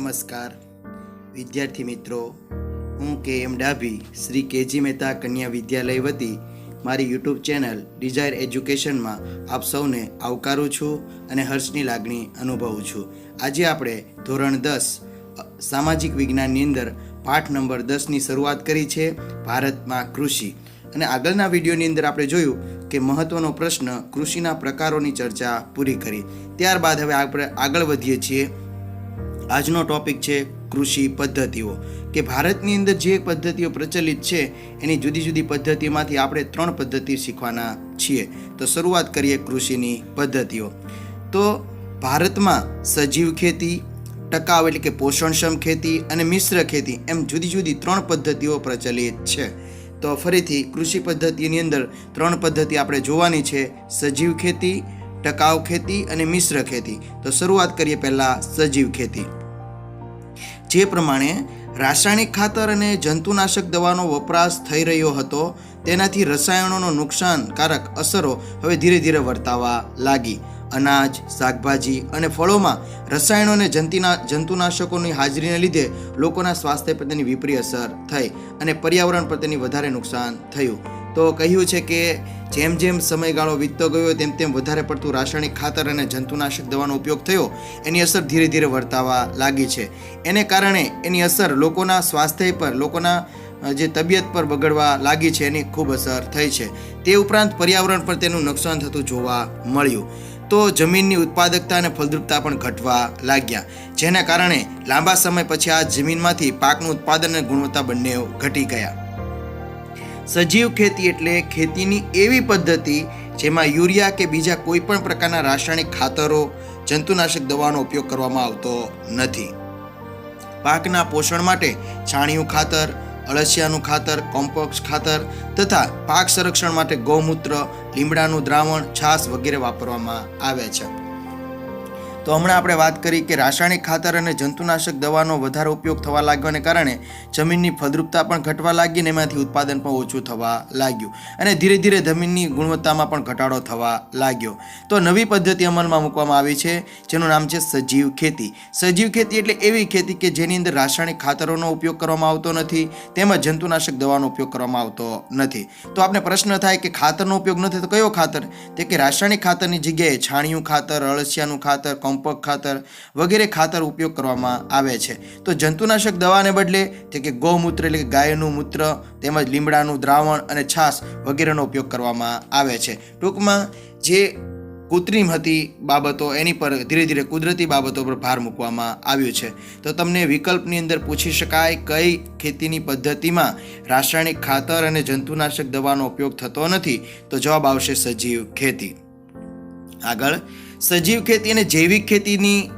નમસ્કાર વિદ્યાર્થી મિત્રો, હું કે એમ ડાભી શ્રી કેજી મહેતા કન્યા વિદ્યાલય વતી મારી યુટ્યુબ ચેનલ ડિઝાયર એજ્યુકેશનમાં આપ સૌને આવકારું છું અને હર્ષની લાગણી અનુભવું છું. આજે આપણે ધોરણ 10 સામાજિક વિજ્ઞાનની અંદર પાઠ નંબર 10ની શરૂઆત કરી છે, ભારતમાં કૃષિ. અને આગળના વિડીયોની અંદર આપણે જોયું કે મહત્વનો પ્રશ્ન કૃષિના પ્રકારોની ચર્ચા પૂરી કરી. ત્યારબાદ હવે આપણે આગળ વધીએ છીએ. આજનો ટોપિક છે કૃષિ પદ્ધતિઓ, કે ભારતની અંદર જે પદ્ધતિઓ પ્રચલિત છે એની જુદી જુદી પદ્ધતિઓમાંથી આપણે 3 પદ્ધતિ શીખવાના છીએ. તો શરૂઆત કરીએ કૃષિની પદ્ધતિઓ. તો ભારતમાં સજીવ ખેતી, ટકાઉ એટલે કે પોષણક્ષમ ખેતી અને મિશ્ર ખેતી એમ જુદી જુદી 3 પદ્ધતિઓ પ્રચલિત છે. તો ફરીથી કૃષિ પદ્ધતિની અંદર 3 પદ્ધતિ આપણે જોવાની છે: સજીવ ખેતી, ટકાઉ ખેતી અને મિશ્ર ખેતી. તો શરૂઆત કરીએ પહેલાં સજીવ ખેતી. જે પ્રમાણે રાસાયણિક ખાતર અને જંતુનાશક દવાનો વપરાશ થઈ રહ્યો હતો, તેનાથી રસાયણોનો નુકસાનકારક અસરો હવે ધીરે ધીરે વર્તાવા લાગી. અનાજ, શાકભાજી અને ફળોમાં રસાયણો અને જંતુનાશકોની હાજરીને લીધે લોકોના સ્વાસ્થ્ય પર તેની વિપરીત અસર થઈ અને પર્યાવરણ પર તેની વધારે નુકસાન થયું. તો કહ્યું છે કે જેમ જેમ સમયગાળો વીતતો ગયો તેમ તેમ વધારે પડતું રાસાયણિક ખાતર અને જંતુનાશક દવાનો ઉપયોગ થયો, એની અસર ધીરે ધીરે વર્તાવા લાગી છે. એને કારણે એની અસર લોકોના સ્વાસ્થ્ય પર, લોકોના જે તબિયત પર બગડવા લાગી છે, એની ખૂબ અસર થઈ છે. તે ઉપરાંત પર્યાવરણ પર તેનું નુકસાન થતું જોવા મળ્યું. તો જમીનની ઉત્પાદકતા અને ફળદ્રુપતા પણ ઘટવા લાગ્યા, જેના કારણે લાંબા સમય પછી આ જમીનમાંથી પાકનું ઉત્પાદન અને ગુણવત્તા બંને ઘટી ગયા. સજીવ ખેતી એટલે ખેતીની એવી પદ્ધતિ જેમાં યુરિયા કે બીજા કોઈ પણ પ્રકારના રાસાયણિક ખાતરો, જંતુનાશક દવાનો ઉપયોગ કરવામાં આવતો નથી. પાકના પોષણ માટે છાણિયું ખાતર, અળસિયાનું ખાતર, કોમ્પોસ્ટ ખાતર તથા પાક સંરક્ષણ માટે ગૌમૂત્ર, લીમડાનું દ્રાવણ, છાશ વગેરે વાપરવામાં આવે છે. તો હમણાં આપણે વાત કરી કે રાસાયણિક ખાતર અને જંતુનાશક દવાનો વધારે ઉપયોગ થવા લાગ્યાને કારણે જમીનની ફળદ્રુપતા પણ ઘટવા લાગી અને એમાંથી ઉત્પાદન પણ ઓછું થવા લાગ્યું અને ધીરે ધીરે જમીનની ગુણવત્તામાં પણ ઘટાડો થવા લાગ્યો. તો નવી પદ્ધતિ અમલમાં મૂકવામાં આવી છે, જેનું નામ છે સજીવ ખેતી. સજીવ ખેતી એટલે એવી ખેતી કે જેની અંદર રાસાયણિક ખાતરોનો ઉપયોગ કરવામાં આવતો નથી, તેમજ જંતુનાશક દવાનો ઉપયોગ કરવામાં આવતો નથી. તો આપણે પ્રશ્ન થાય કે ખાતરનો ઉપયોગ નથી તો કયો ખાતર? તે કે રાસાયણિક ખાતરની જગ્યાએ છાણિયું ખાતર, અળસિયાનું ખાતર, કોમ્પોસ્ટ ખાતર વગેરે ખાતર ઉપયોગ કરવામાં આવે છે. તો જંતુનાશક દવાને બદલે તે કે ગૌમૂત્ર એટલે કે ગાયનું મૂત્ર, તેમજ લીમડાનું દ્રાવણ અને છાશ વગેરેનો ઉપયોગ કરવામાં આવે છે. ટૂંકમાં જે કૃત્રિમ હતી બાબતો એની પર ધીરે ધીરે કુદરતી બાબતો પર ભાર મૂકવામાં આવ્યો છે. તો તમને વિકલ્પની અંદર પૂછી શકાય કઈ ખેતીની પદ્ધતિમાં રાસાયણિક ખાતર અને જંતુનાશક દવાનો ઉપયોગ થતો નથી? તો જવાબ આવશે સજીવ ખેતી. આગળ સજીવ ખેતી અને જૈવિક ખેતીની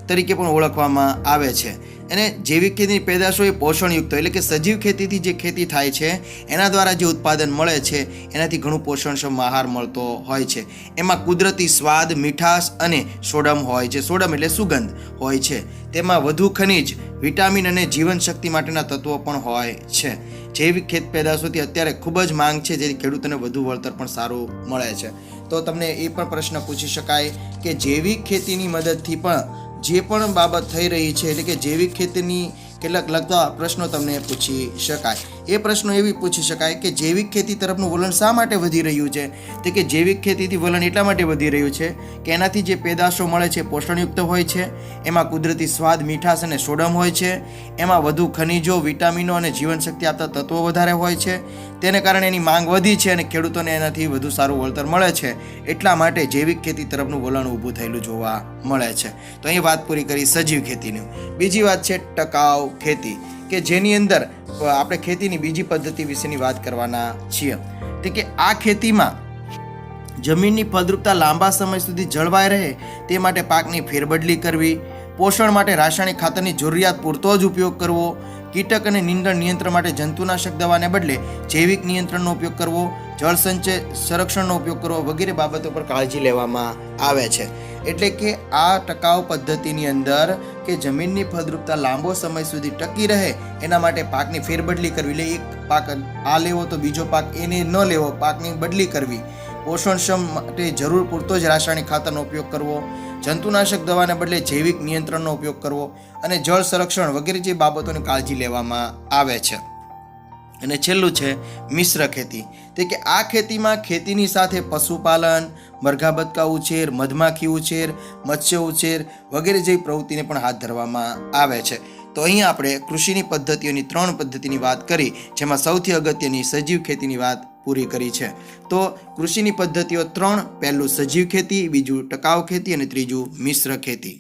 તરીકે પણ ઓળખવામાં આવે છે. અને જૈવિક ખેતીની પેદાશો એ પોષણયુક્ત, એટલે કે સજીવ ખેતીથી જે ખેતી થાય છે એના દ્વારા જે ઉત્પાદન મળે છે એનાથી ઘણું પોષણક્ષમ આહાર મળતો હોય છે. એમાં કુદરતી સ્વાદ, મીઠાશ અને સોડમ હોય છે. સોડમ એટલે સુગંધ હોય છે. તેમાં વધુ ખનિજ, વિટામિન અને જીવનશક્તિ માટેના તત્વો પણ હોય છે. જૈવિક ખેત પેદાશોથી અત્યારે ખૂબ જ માંગ છે, જેથી ખેડૂતોને વધુ વળતર પણ સારું મળે છે. તો તમને એ પણ પ્રશ્ન પૂછી શકાય કે જૈવિક ખેતીની મદદથી પણ જે પણ બાબત થઈ રહી છે, એટલે કે જૈવિક ખેતીની કેટલાક લગતા પ્રશ્નો તમને પૂછી શકાય. એ પ્રશ્નો એવી પૂછી શકાય કે જૈવિક ખેતી તરફનું વલણ શા માટે વધી રહ્યું છે? તે કે જૈવિક ખેતીથી વલણ એટલા માટે વધી રહ્યું છે કે એનાથી જે પેદાશો મળે છે પોષણયુક્ત હોય છે, એમાં કુદરતી સ્વાદ, મીઠાશ અને સોડમ હોય છે, એમાં વધુ ખનિજો, વિટામિનો અને જીવનશક્તિ આપતા તત્વો વધારે હોય છે. તેને કારણે એની માંગ વધી છે અને ખેડૂતોને એનાથી વધુ સારું વળતર મળે છે. એટલા માટે જૈવિક ખેતી તરફનું વલણ ઊભું થયેલું જોવા મળે છે. તો અહીં વાત પૂરી કરી સજીવ ખેતીની. બીજી વાત છે ટકાઉ ખેતી, કે જેની અંદર આપણે ખેતીની બીજી પદ્ધતિ વિશેની વાત કરવાના છીએ. તે કે આ ખેતીમાં જમીનની ફળદ્રુપતા લાંબા સમય સુધી જળવાઈ રહે તે માટે પાકની ફેરબદલી કરવી, પોષણ માટે રાસાયણિક ખાતરની જરૂરિયાત પૂરતો જ ઉપયોગ કરવો, કીટક અને નીંદણ નિયંત્રણ માટે જંતુનાશક દવાને બદલે જૈવિક નિયંત્રણનો ઉપયોગ કરવો, જળ સંરક્ષણનો ઉપયોગ કરવો વગેરે બાબતો પર કાળજી લેવામાં આવે છે. એટલે કે આ ટકાઉ પદ્ધતિની અંદર કે જમીનની ફળદ્રુપતા લાંબો સમય સુધી ટકી રહે એના માટે પાકની ફેરબદલી કરવી, એટલે એક પાક આ લેવો તો બીજો પાક એને ન લેવો, પાકની બદલી કરવી. પોષણક્ષમ માટે જરૂર પૂરતો જ રાસાયણિક ખાતરનો ઉપયોગ કરવો, જંતુનાશક દવાને બદલે જૈવિક નિયંત્રણનો ઉપયોગ કરવો અને જળ સંરક્ષણ વગેરે જે બાબતોની કાળજી લેવામાં આવે છે. અને છેલ્લું છે મિશ્ર ખેતી. તે કે આ ખેતીમાં ખેતીની સાથે પશુપાલન, મરઘા બતકા ઉછેર, મધમાખી ઉછેર, મત્સ્ય ઉછેર વગેરે જેવી પ્રવૃત્તિને પણ હાથ ધરવામાં આવે છે. તો અહીં આપણે કૃષિની પદ્ધતિઓની 3 પદ્ધતિની વાત કરી, જેમાં સૌથી અગત્યની સજીવ ખેતીની વાત પૂરી કરી છે. તો કૃષિની પદ્ધતિઓ 3: પહેલું સજીવ ખેતી, બીજું ટકાઉ ખેતી અને ત્રીજું મિશ્ર ખેતી.